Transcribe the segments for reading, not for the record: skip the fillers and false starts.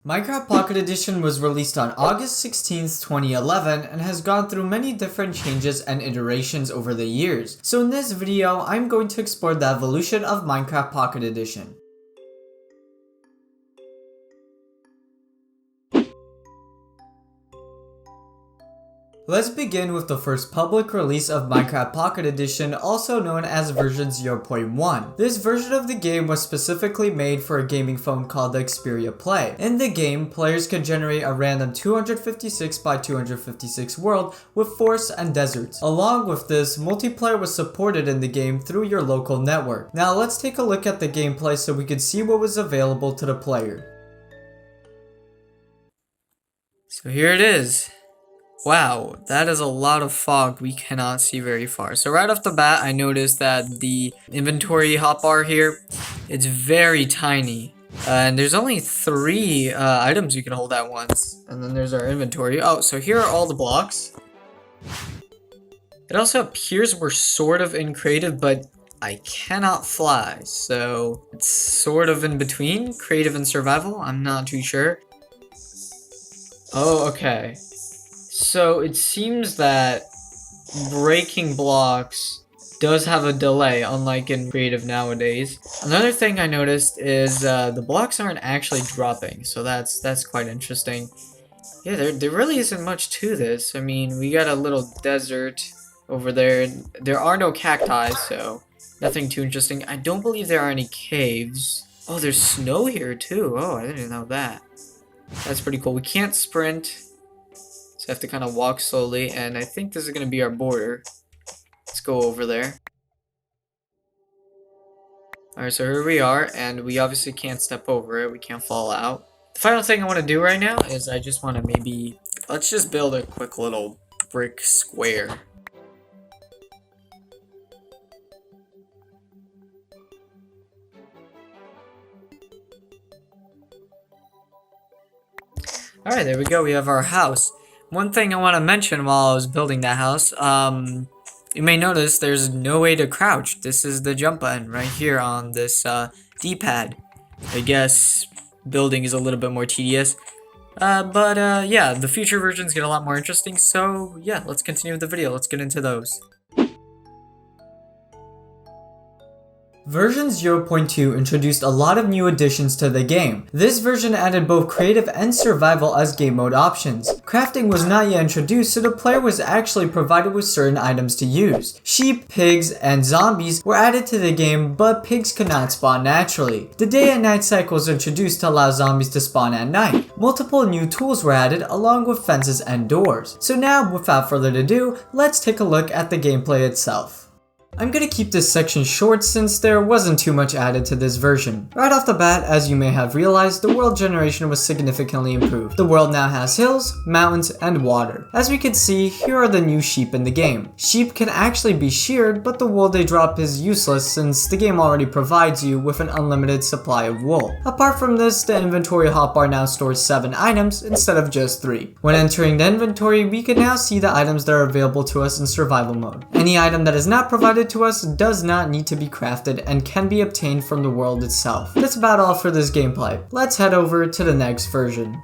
Minecraft Pocket Edition was released on August 16th, 2011 and has gone through many different changes and iterations over the years. So in this video, I'm going to explore the evolution of Minecraft Pocket Edition. Let's begin with the first public release of Minecraft Pocket Edition, also known as version 0.1. This version of the game was specifically made for a gaming phone called the Xperia Play. In the game, players could generate a random 256 by 256 world with forests and deserts. Along with this, multiplayer was supported in the game through your local network. Now let's take a look at the gameplay so we can see what was available to the player. So here it is. Wow, that is a lot of fog we cannot see very far. So right off the bat, I noticed that the inventory hotbar here, it's very tiny. And there's only 3 items you can hold at once. And then there's our inventory. Oh, so here are all the blocks. It also appears we're sort of in creative, but I cannot fly. So it's sort of in between creative and survival. I'm not too sure. Oh, okay. So it seems that breaking blocks does have a delay, unlike in creative nowadays. Another thing I noticed is the blocks aren't actually dropping, so that's quite interesting. Yeah, there really isn't much to this. I mean, we got a little desert over there. There are no cacti, so nothing too interesting. I don't believe there are any caves. Oh, there's snow here too. Oh, I didn't know that. That's pretty cool. We can't sprint. So I have to kind of walk slowly, and I think this is going to be our border. Let's go over there. Alright, so here we are, and we obviously can't step over it. We can't fall out. The final thing I want to do right now is I just want to let's just build a quick little brick square. Alright, there we go. We have our house. One thing I want to mention while I was building that house, you may notice there's no way to crouch. This is the jump button right here on this D-pad. I guess building is a little bit more tedious. But yeah, the future versions get a lot more interesting. So yeah, let's continue with the video. Let's get into those. Version 0.2 introduced a lot of new additions to the game. This version added both creative and survival as game mode options. Crafting was not yet introduced, so the player was actually provided with certain items to use. Sheep, pigs, and zombies were added to the game, but pigs could not spawn naturally. The day and night cycle was introduced to allow zombies to spawn at night. Multiple new tools were added along with fences and doors. So now, without further ado, let's take a look at the gameplay itself. I'm gonna keep this section short since there wasn't too much added to this version. Right off the bat, as you may have realized, the world generation was significantly improved. The world now has hills, mountains, and water. As we can see, here are the new sheep in the game. Sheep can actually be sheared, but the wool they drop is useless since the game already provides you with an unlimited supply of wool. Apart from this, the inventory hotbar now stores 7 items instead of just 3. When entering the inventory, we can now see the items that are available to us in survival mode. Any item that is not provided to us does not need to be crafted and can be obtained from the world itself. That's about all for this gameplay. Let's head over to the next version.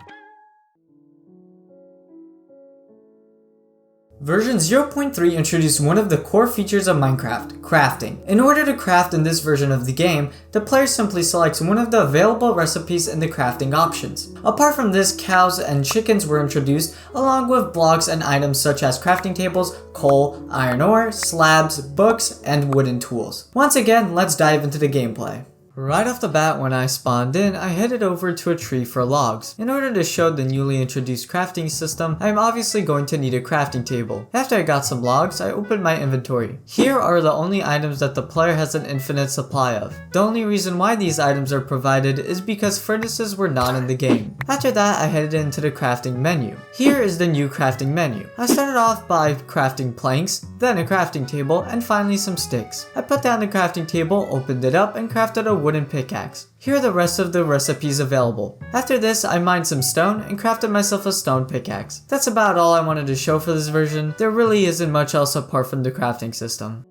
Version 0.3 introduced one of the core features of Minecraft, crafting. In order to craft in this version of the game, the player simply selects one of the available recipes in the crafting options. Apart from this, cows and chickens were introduced, along with blocks and items such as crafting tables, coal, iron ore, slabs, books, and wooden tools. Once again, let's dive into the gameplay. Right off the bat, when I spawned in, I headed over to a tree for logs. In order to show the newly introduced crafting system, I am obviously going to need a crafting table. After I got some logs, I opened my inventory. Here are the only items that the player has an infinite supply of. The only reason why these items are provided is because furnaces were not in the game. After that, I headed into the crafting menu. Here is the new crafting menu. I started off by crafting planks, then a crafting table, and finally some sticks. I put down the crafting table, opened it up, and crafted a wooden pickaxe. Here are the rest of the recipes available. After this, I mined some stone and crafted myself a stone pickaxe. That's about all I wanted to show for this version. There really isn't much else apart from the crafting system.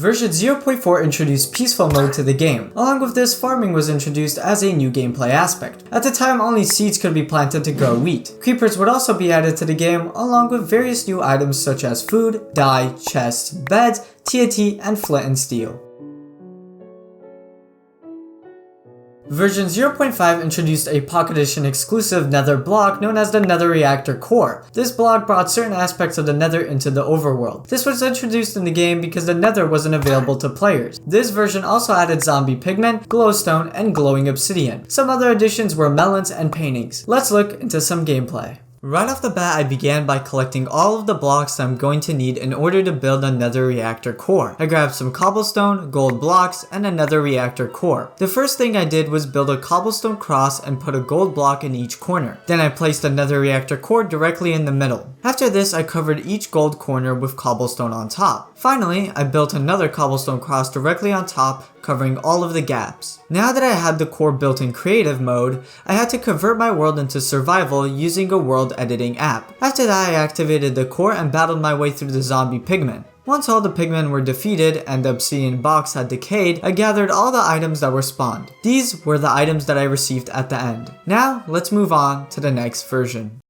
Version 0.4 introduced peaceful mode to the game. Along with this, farming was introduced as a new gameplay aspect. At the time, only seeds could be planted to grow wheat. Creepers would also be added to the game, along with various new items such as food, dye, chests, beds, TNT, and flint and steel. Version 0.5 introduced a Pocket Edition exclusive Nether block known as the Nether Reactor Core. This block brought certain aspects of the Nether into the overworld. This was introduced in the game because the Nether wasn't available to players. This version also added zombie pigment, glowstone, and glowing obsidian. Some other additions were melons and paintings. Let's look into some gameplay. Right off the bat, I began by collecting all of the blocks that I'm going to need in order to build a Nether Reactor Core. I grabbed some cobblestone, gold blocks, and a Nether Reactor Core. The first thing I did was build a cobblestone cross and put a gold block in each corner. Then I placed a Nether Reactor Core directly in the middle. After this, I covered each gold corner with cobblestone on top. Finally, I built another cobblestone cross directly on top, covering all of the gaps. Now that I had the core built in creative mode, I had to convert my world into survival using a world editing app. After that, I activated the core and battled my way through the zombie pigmen. Once all the pigmen were defeated and the obsidian box had decayed, I gathered all the items that were spawned. These were the items that I received at the end. Now, let's move on to the next version.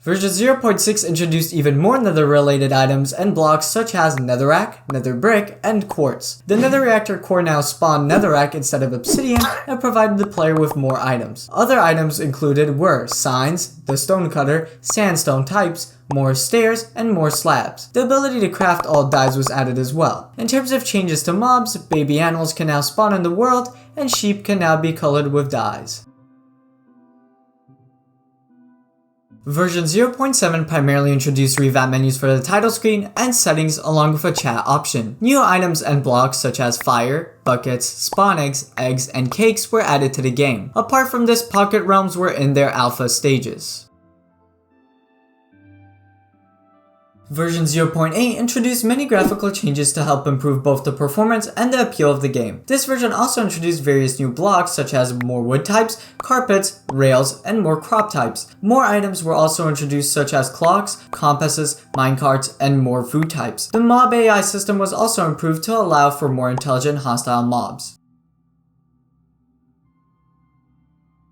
Version 0.6 introduced even more Nether related items and blocks such as netherrack, nether brick, and quartz. The Nether Reactor Core now spawned netherrack instead of obsidian and provided the player with more items. Other items included were signs, the stone cutter, sandstone types, more stairs, and more slabs. The ability to craft all dyes was added as well. In terms of changes to mobs, baby animals can now spawn in the world and sheep can now be colored with dyes. Version 0.7 primarily introduced revamp menus for the title screen and settings along with a chat option. New items and blocks such as fire, buckets, spawn eggs, and cakes were added to the game. Apart from this, pocket realms were in their alpha stages. Version 0.8 introduced many graphical changes to help improve both the performance and the appeal of the game. This version also introduced various new blocks such as more wood types, carpets, rails, and more crop types. More items were also introduced such as clocks, compasses, minecarts, and more food types. The mob AI system was also improved to allow for more intelligent hostile mobs.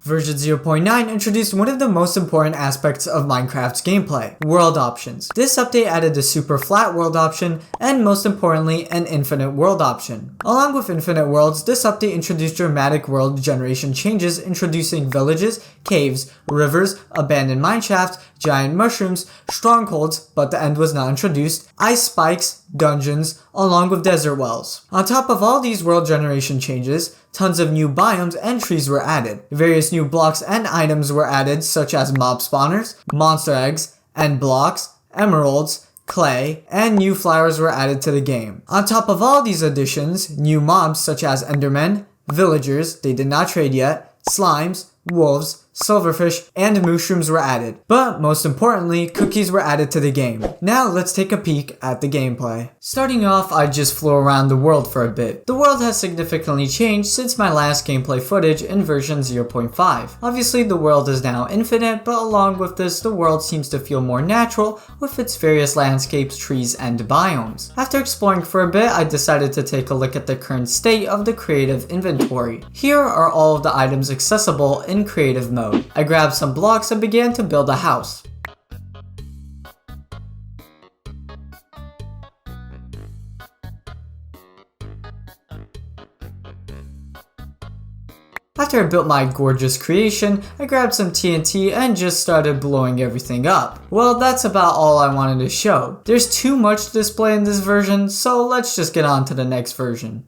Version 0.9 introduced one of the most important aspects of Minecraft's gameplay, world options. This update added the super flat world option and, most importantly, an infinite world option. Along with infinite worlds, this update introduced dramatic world generation changes, introducing villages, caves, rivers, abandoned mineshafts, giant mushrooms, strongholds, but the end was not introduced, ice spikes, dungeons, along with desert wells. On top of all these world generation changes, tons of new biomes and trees were added. Various new blocks and items were added such as mob spawners, monster eggs, and blocks, emeralds, clay, and new flowers were added to the game. On top of all these additions, new mobs such as endermen, villagers, they did not trade yet, slimes, wolves, silverfish, and mushrooms were added. But most importantly, cookies were added to the game. Now let's take a peek at the gameplay. Starting off, I just flew around the world for a bit. The world has significantly changed since my last gameplay footage in version 0.5. Obviously, the world is now infinite, but along with this, the world seems to feel more natural with its various landscapes, trees, and biomes. After exploring for a bit, I decided to take a look at the current state of the creative inventory. Here are all of the items accessible in creative mode. I grabbed some blocks and began to build a house. After I built my gorgeous creation, I grabbed some TNT and just started blowing everything up. Well, that's about all I wanted to show. There's too much to display in this version, so let's just get on to the next version.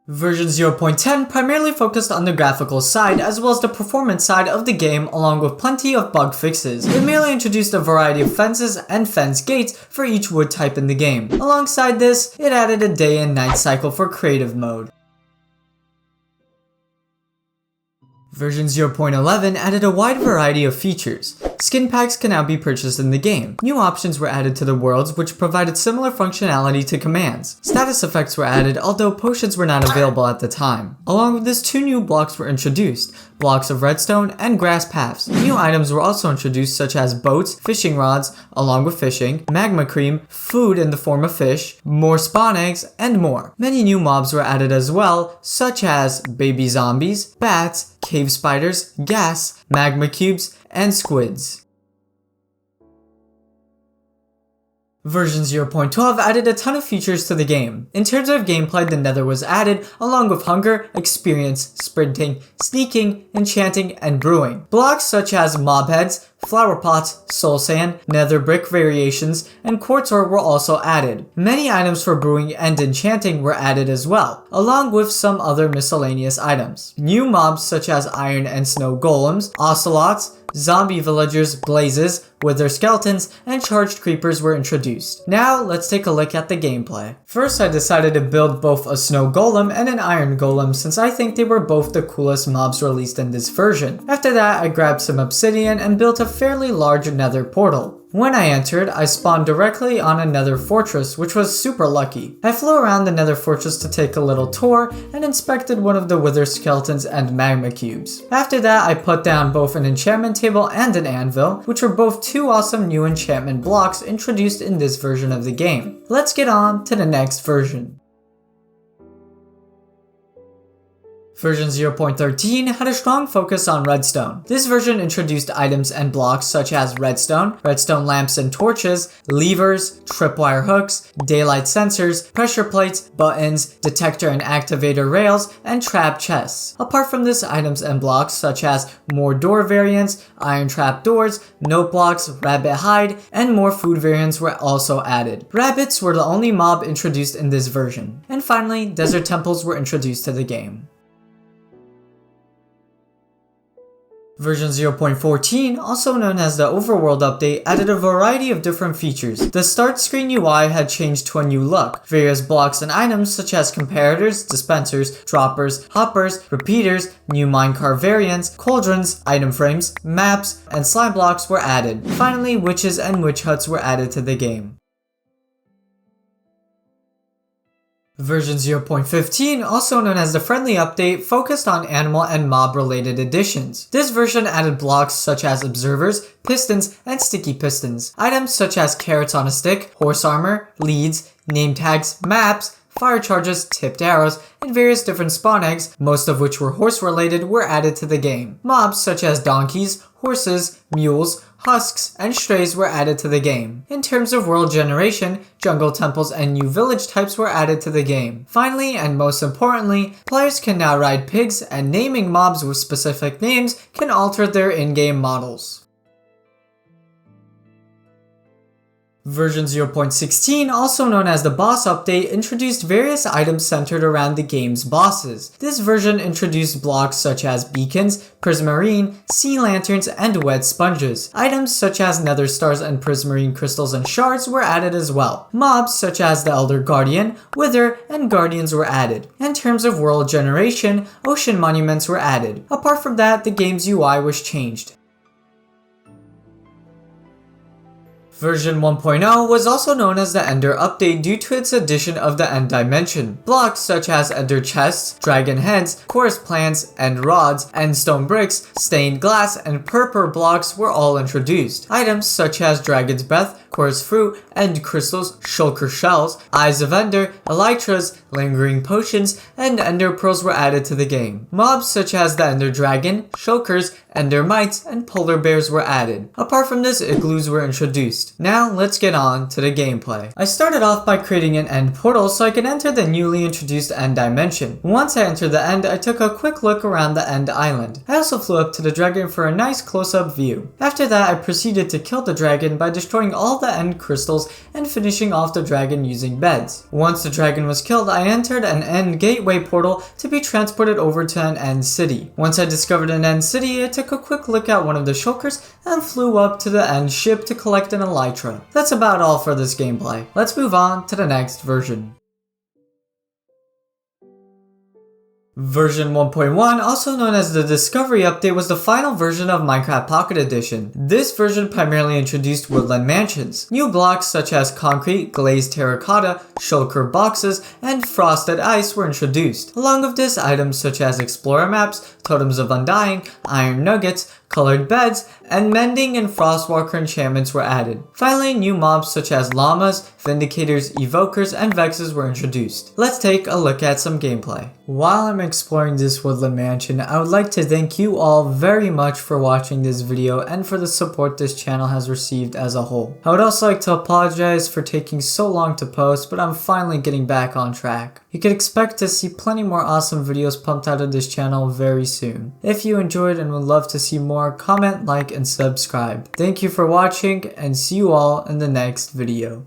Version 0.10 primarily focused on the graphical side as well as the performance side of the game, along with plenty of bug fixes. It merely introduced a variety of fences and fence gates for each wood type in the game. Alongside this, it added a day and night cycle for creative mode. Version 0.11 added a wide variety of features. Skin packs can now be purchased in the game. New options were added to the worlds which provided similar functionality to commands. Status effects were added, although potions were not available at the time. Along with this, 2 new blocks were introduced, blocks of redstone and grass paths. New items were also introduced such as boats, fishing rods, along with fishing, magma cream, food in the form of fish, more spawn eggs, and more. Many new mobs were added as well, such as baby zombies, bats, cave spiders, gas, magma cubes, and squids. Version 0.12 added a ton of features to the game. In terms of gameplay, the Nether was added, along with hunger, experience, sprinting, sneaking, enchanting, and brewing. Blocks such as mob heads, flower pots, soul sand, nether brick variations, and quartz ore were also added. Many items for brewing and enchanting were added as well, along with some other miscellaneous items. New mobs such as iron and snow golems, ocelots, zombie villagers, blazes, wither skeletons, and charged creepers were introduced. Now, let's take a look at the gameplay. First, I decided to build both a snow golem and an iron golem since I think they were both the coolest mobs released in this version. After that, I grabbed some obsidian and built a fairly large nether portal. When I entered, I spawned directly on a nether fortress, which was super lucky. I flew around the nether fortress to take a little tour and inspected one of the wither skeletons and magma cubes. After that, I put down both an enchantment table and an anvil, which were both 2 awesome new enchantment blocks introduced in this version of the game. Let's get on to the next version. Version 0.13 had a strong focus on redstone. This version introduced items and blocks such as redstone, redstone lamps and torches, levers, tripwire hooks, daylight sensors, pressure plates, buttons, detector and activator rails, and trap chests. Apart from this, items and blocks such as more door variants, iron trap doors, note blocks, rabbit hide, and more food variants were also added. Rabbits were the only mob introduced in this version. And finally, desert temples were introduced to the game. Version 0.14, also known as the overworld update, added a variety of different features. The start screen UI had changed to a new look. Various blocks and items such as comparators, dispensers, droppers, hoppers, repeaters, new minecart variants, cauldrons, item frames, maps, and slime blocks were added. Finally, witches and witch huts were added to the game. Version 0.15, also known as the friendly update, focused on animal and mob related additions. This version added blocks such as observers, pistons, and sticky pistons. Items such as carrots on a stick, horse armor, leads, name tags, maps, fire charges, tipped arrows, and various different spawn eggs, most of which were horse related, were added to the game. Mobs such as donkeys, horses, mules, husks, and strays were added to the game. In terms of world generation, jungle temples and new village types were added to the game. Finally, and most importantly, players can now ride pigs, and naming mobs with specific names can alter their in-game models. Version 0.16, also known as the boss update, introduced various items centered around the game's bosses. This version introduced blocks such as beacons, prismarine, sea lanterns, and wet sponges. Items such as nether stars and prismarine crystals and shards were added as well. Mobs such as the elder guardian, wither, and guardians were added. In terms of world generation, ocean monuments were added. Apart from that, the game's UI was changed. Version 1.0 was also known as the Ender update due to its addition of the end dimension. Blocks such as ender chests, dragon heads, chorus plants, end rods, end stone bricks, stained glass, and purple blocks were all introduced. Items such as dragon's breath, chorus fruit, end crystals, shulker shells, eyes of ender, elytras, lingering potions, and ender pearls were added to the game. Mobs such as the ender dragon, shulkers, ender mites, and polar bears were added. Apart from this, igloos were introduced. Now, let's get on to the gameplay. I started off by creating an end portal so I could enter the newly introduced end dimension. Once I entered the end, I took a quick look around the end island. I also flew up to the dragon for a nice close-up view. After that, I proceeded to kill the dragon by destroying all the end crystals and finishing off the dragon using beds. Once the dragon was killed, I entered an end gateway portal to be transported over to an end city. Once I discovered an end city, I took a quick look at one of the shulkers and flew up to the end ship to collect an elytra. That's about all for this gameplay. Let's move on to the next version. Version 1.1, also known as the Discovery Update, was the final version of Minecraft Pocket Edition. This version primarily introduced woodland mansions. New blocks such as concrete, glazed terracotta, shulker boxes, and frosted ice were introduced. Along with this, items such as explorer maps, totems of undying, iron nuggets, colored beds, and mending and frostwalker enchantments were added. Finally, new mobs such as llamas, vindicators, evokers, and vexes were introduced. Let's take a look at some gameplay. While I'm exploring this woodland mansion, I would like to thank you all very much for watching this video and for the support this channel has received as a whole. I would also like to apologize for taking so long to post, but I'm finally getting back on track. You can expect to see plenty more awesome videos pumped out of this channel very soon. If you enjoyed and would love to see more, comment, like, and subscribe. Thank you for watching, and see you all in the next video.